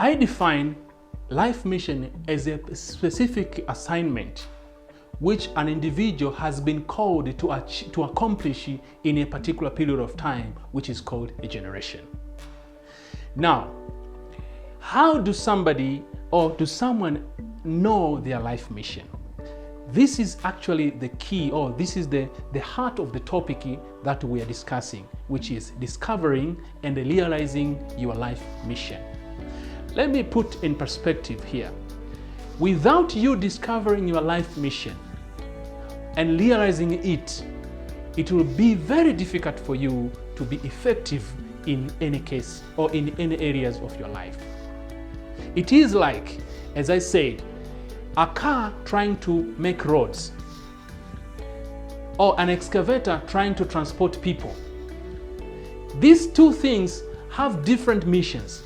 I define life mission as a specific assignment which an individual has been called to accomplish in a particular period of time, which is called a generation. Now, how do somebody or do someone know their life mission? This is actually the key, or this is the heart of the topic that we are discussing, which is discovering and realizing your life mission. Let me put in perspective here. Without you discovering your life mission and realizing it, it will be very difficult for you to be effective in any case or in any areas of your life. It is like, as I said, a car trying to make roads or an excavator trying to transport people. These two things have different missions.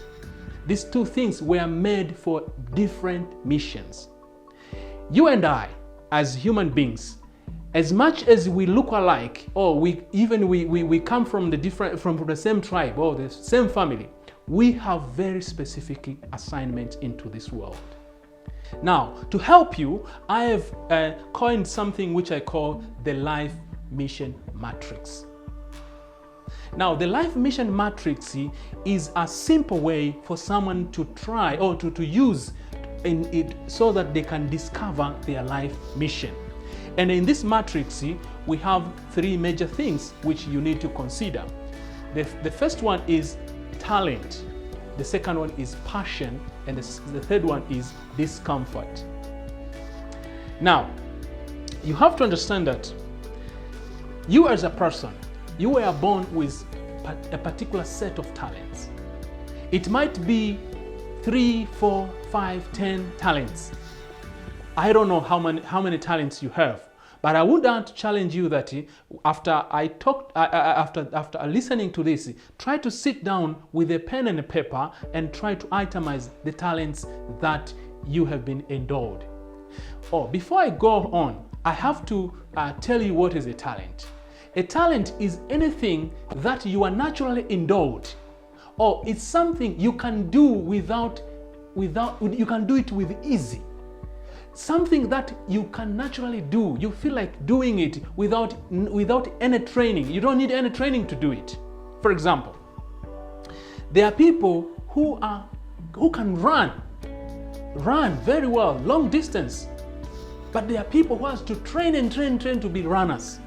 These two things were made for different missions. You and I, as human beings, as much as we look alike, or we come from the same tribe or the same family, we have very specific assignments into this world. Now, to help you, I have coined something which I call the life mission matrix. Now, the life mission matrix is a simple way for someone to try or to use in it so that they can discover their life mission. And in this matrix, we have three major things which you need to consider. The first one is talent. The second one is passion. And the third one is discomfort. Now, you have to understand that you as a person, you were born with a particular set of talents. It might be 3, 4, 5, 10 talents. I don't know how many talents you have, but I would want to challenge you that after listening to this, try to sit down with a pen and a paper and try to itemize the talents that you have been endowed. Oh, before I go on, I have to tell you what is a talent. A talent is anything that you are naturally endowed, or it's something you can do you can do it with ease. Something that you can naturally do. You feel like doing it without any training. You don't need any training to do it. For example, there are people who can run very well, long distance. But there are people who have to train to be runners.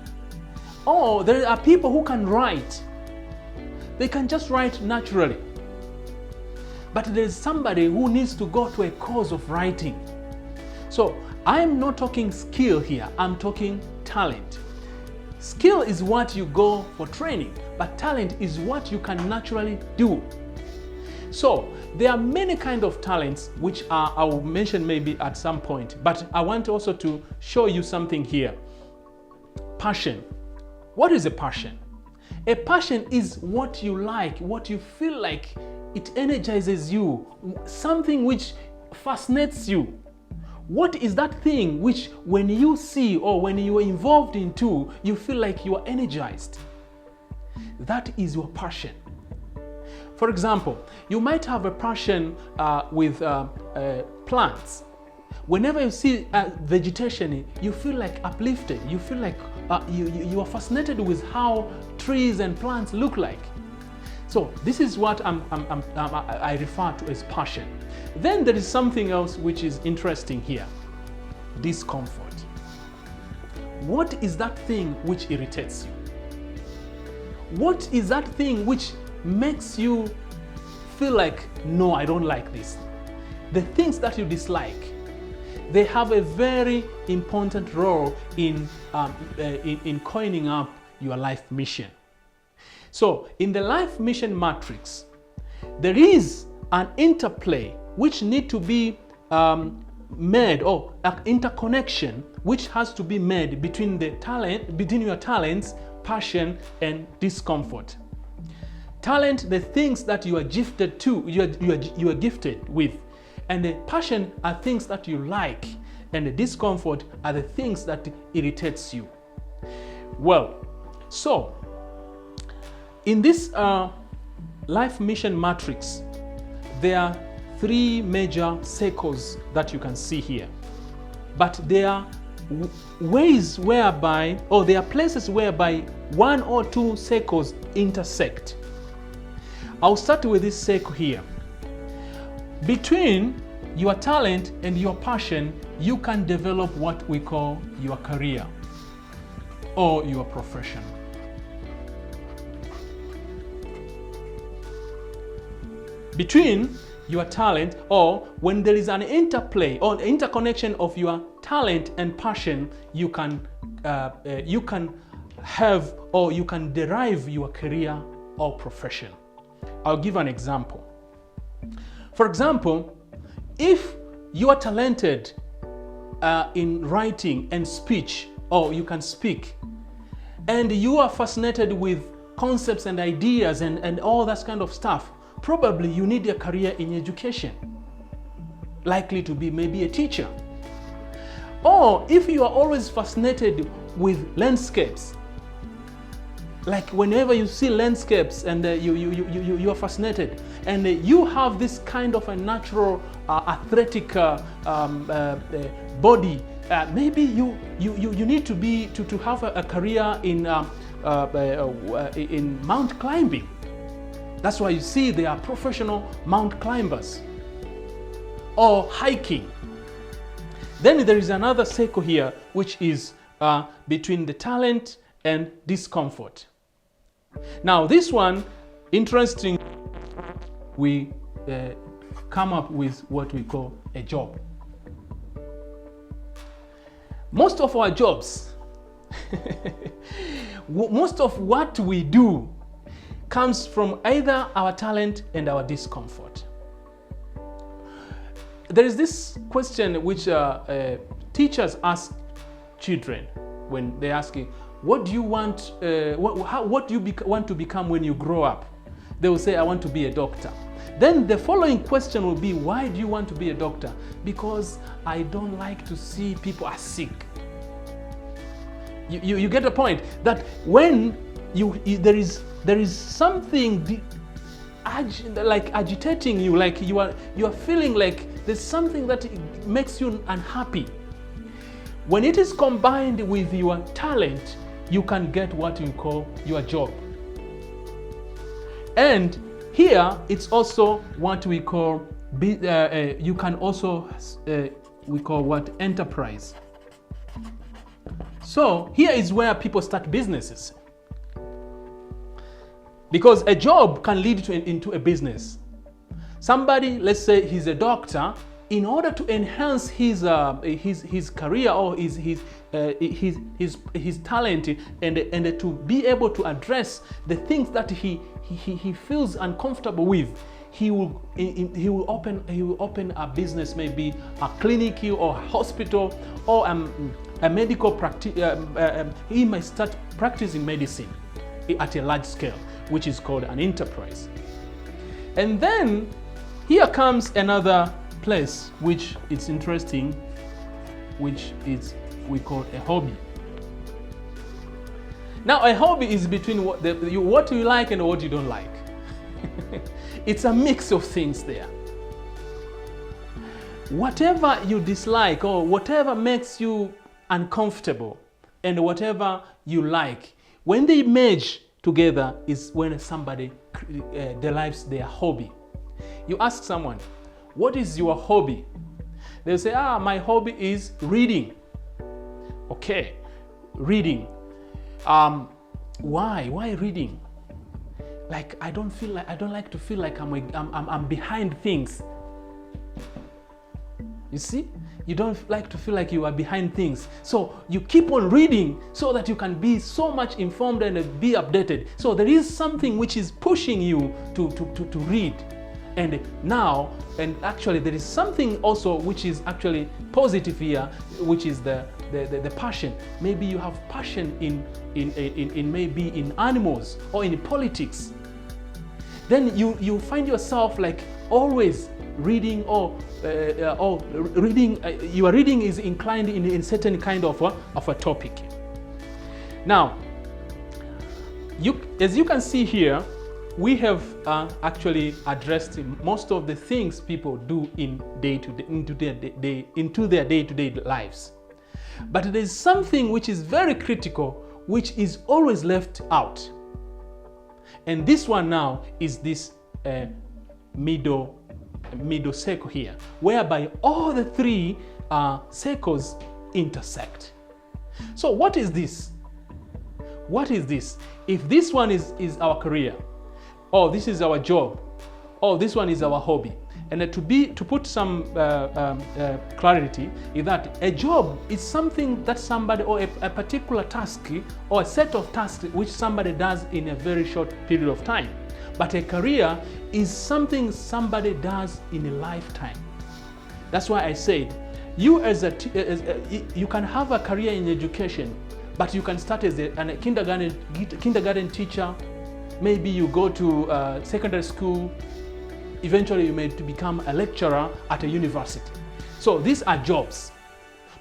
Or there are people who can write. They can just write naturally. But there's somebody who needs to go to a course of writing. So I'm not talking skill here, I'm talking talent. Skill is what you go for training, but talent is what you can naturally do. So there are many kinds of talents which I will mention maybe at some point, but I want also to show you something here. Passion. What is a passion? A passion is what you like, what you feel like, it energizes you, something which fascinates you. What is that thing which when you see or when you are involved into, you feel like you are energized? That is your passion. For example, you might have a passion with plants. Whenever you see vegetation, you feel like uplifted. You feel like you are fascinated with how trees and plants look like. So this is what I refer to as passion. Then there is something else which is interesting here. Discomfort. What is that thing which irritates you? What is that thing which makes you feel like, no, I don't like this? The things that you dislike, they have a very important role in coining up your life mission. So in the life mission matrix, there is an interplay which need to be made, or an interconnection which has to be made between your talents, passion, and discomfort. Talent, the things that you are gifted to, you are gifted with, and the passion are things that you like, and the discomfort are the things that irritates you. Well, so in this life mission matrix, there are three major circles that you can see here. But there are ways whereby, or there are places whereby one or two circles intersect. I'll start with this circle here. Between your talent and your passion, you can develop what we call your career or your profession. Between your talent, or when there is an interplay or interconnection of your talent and passion, you can have, or you can derive your career or profession. I'll give an example. For example, if you are talented in writing and speech, or you can speak, and you are fascinated with concepts and ideas and all that kind of stuff, probably you need a career in education, likely to be maybe a teacher. Or if you are always fascinated with landscapes, like whenever you see landscapes and you are fascinated, and you have this kind of a natural athletic body, maybe you need to have a career in mount climbing. That's why you see there are professional mount climbers, or hiking. Then there is another circle here, which is between the talent and discomfort. Now this one, interesting, we come up with what we call a job. Most of our jobs, most of what we do comes from either our talent and our discomfort. There is this question which teachers ask children when they ask you, what do you want, what do you want to become when you grow up? They will say, I want to be a doctor. Then the following question will be, why do you want to be a doctor? Because I don't like to see people are sick. You get the point that when there is something like agitating you, like you are feeling like there's something that makes you unhappy. When it is combined with your talent, you can get what you call your job. And here it's also what we call you can also we call what enterprise. So here is where people start businesses, because a job can lead into a business. Somebody, let's say he's a doctor, in order to enhance his career or his talent and to be able to address the things that he feels uncomfortable with, he will open a business, maybe a clinic or a hospital or a medical practice. He might start practicing medicine at a large scale, which is called an enterprise. And then here comes another place which is interesting, which is we call a hobby. Now a hobby is between what you like and what you don't like. It's a mix of things there. Whatever you dislike or whatever makes you uncomfortable and whatever you like, when they merge together is when somebody derives their hobby. You ask someone, what is your hobby? They'll say, my hobby is reading. Okay, reading. Why reading? Like I don't like to feel like I'm behind things. You see? You don't like to feel like you are behind things. So you keep on reading so that you can be so much informed and be updated. So there is something which is pushing you to read. And now, and actually there is something also which is actually positive here, which is the passion. Maybe you have passion in maybe in animals or in politics. Then you find yourself like always reading or reading. Your reading is inclined in certain kind of a topic. Now, as you can see here, we have actually addressed most of the things people do in into their day-to-day lives. But there is something which is very critical, which is always left out. And this one now is this middle circle here, whereby all the three circles intersect. So what is this? What is this? If this one is our career, or this is our job, or this one is our hobby, and to put some clarity, is that a job is something that somebody, or a particular task, or a set of tasks which somebody does in a very short period of time. But a career is something somebody does in a lifetime. That's why I said, you you can have a career in education, but you can start as a kindergarten teacher. Maybe you go to secondary school. Eventually you may become a lecturer at a university. So these are jobs,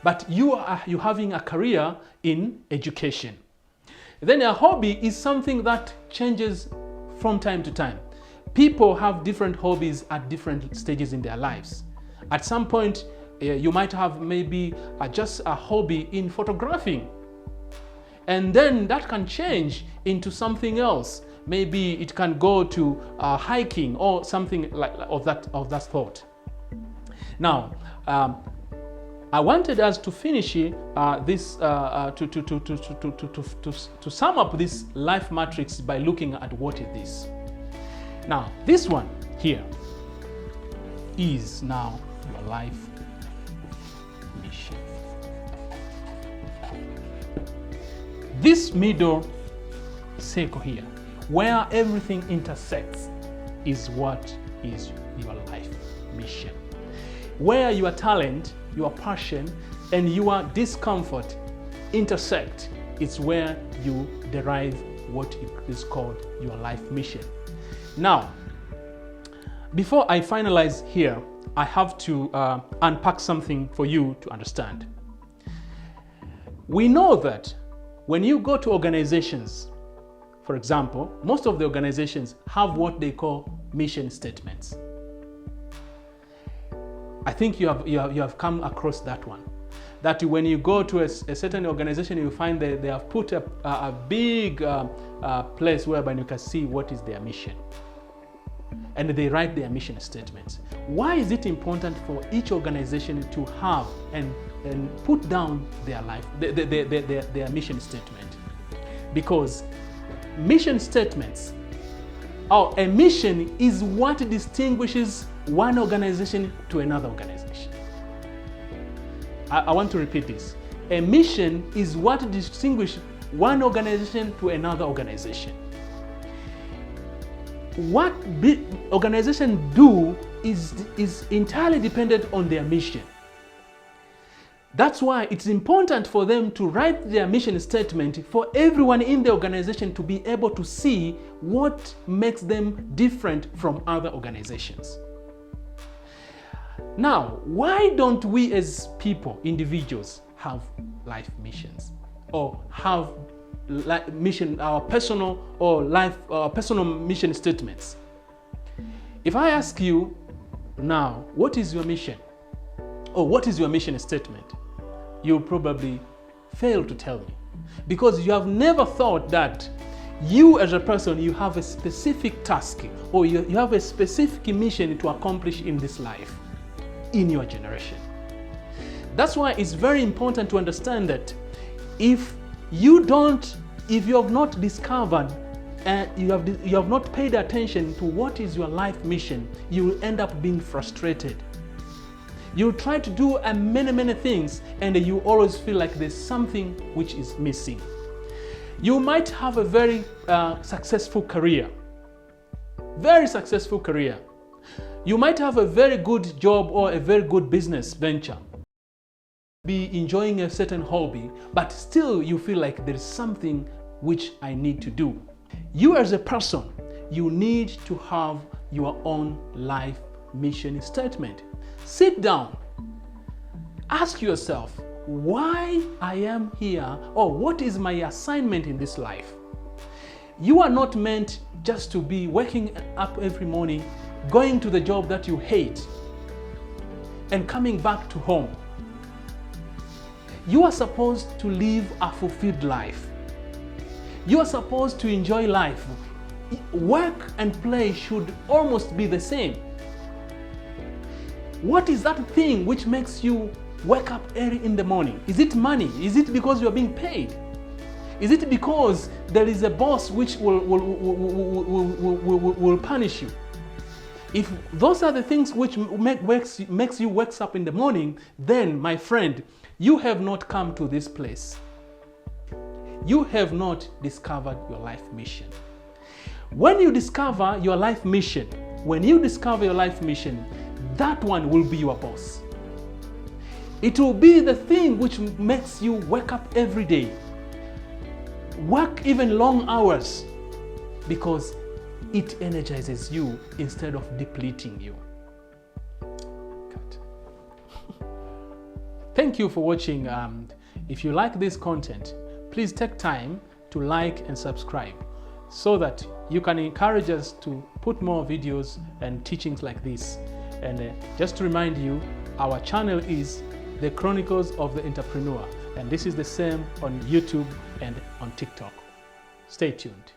but you're having a career in education. Then a hobby is something that changes from time to time. People have different hobbies at different stages in their lives. At some point, you might have maybe just a hobby in photographing, and then that can change into something else. Maybe it can go to hiking or something like of that thought. Now, I wanted us to finish this to sum up this life matrix by looking at what is this. Now, this one here is now your life mission. This middle circle here, where everything intersects, is what is your life mission. Where your talent, your passion, and your discomfort intersect, is where you derive what is called your life mission. Now, before I finalize here, I have to unpack something for you to understand. We know that when you go to organizations, for example, most of the organizations have what they call mission statements. I think you have come across that one. That when you go to a certain organization, you find that they have put a big place whereby you can see what is their mission. And they write their mission statements. Why is it important for each organization to have and put down their mission statement? Because mission statements, or a mission, is what distinguishes one organization to another organization. I want to repeat this. A mission is what distinguishes one organization to another organization. What organizations do is entirely dependent on their mission. That's why it's important for them to write their mission statement for everyone in the organization to be able to see what makes them different from other organizations. Now, why don't we as people, individuals, have life missions, or have our personal mission statements? If I ask you now, what is your mission, or what is your mission statement, you'll probably fail to tell me, because you have never thought that you as a person, you have a specific task, or you have a specific mission to accomplish in this life, in your generation. That's why it's very important to understand that if you have not discovered and you have not paid attention to what is your life mission, you will end up being frustrated. You try to do many things, and you always feel like there's something which is missing. You might have a very successful career. Very successful career. You might have a very good job or a very good business venture. Be enjoying a certain hobby, but still you feel like there's something which I need to do. You as a person, you need to have your own life mission statement. Sit down. Ask yourself why I am here, or what is my assignment in this life. You are not meant just to be waking up every morning, going to the job that you hate, and coming back to home. You are supposed to live a fulfilled life. You are supposed to enjoy life. Work and play should almost be the same. What is that thing which makes you wake up early in the morning? Is it money? Is it because you are being paid? Is it because there is a boss which will punish you? If those are the things which makes you wake up in the morning, then, my friend, you have not come to this place. You have not discovered your life mission. When you discover your life mission, that one will be your boss. It will be the thing which makes you wake up every day, work even long hours, because it energizes you instead of depleting you. Thank you for watching. If you like this content, please take time to like and subscribe so that you can encourage us to put more videos and teachings like this. And just to remind you, our channel is The Chronicles of the Entrepreneur, and this is the same on YouTube and on TikTok. Stay tuned.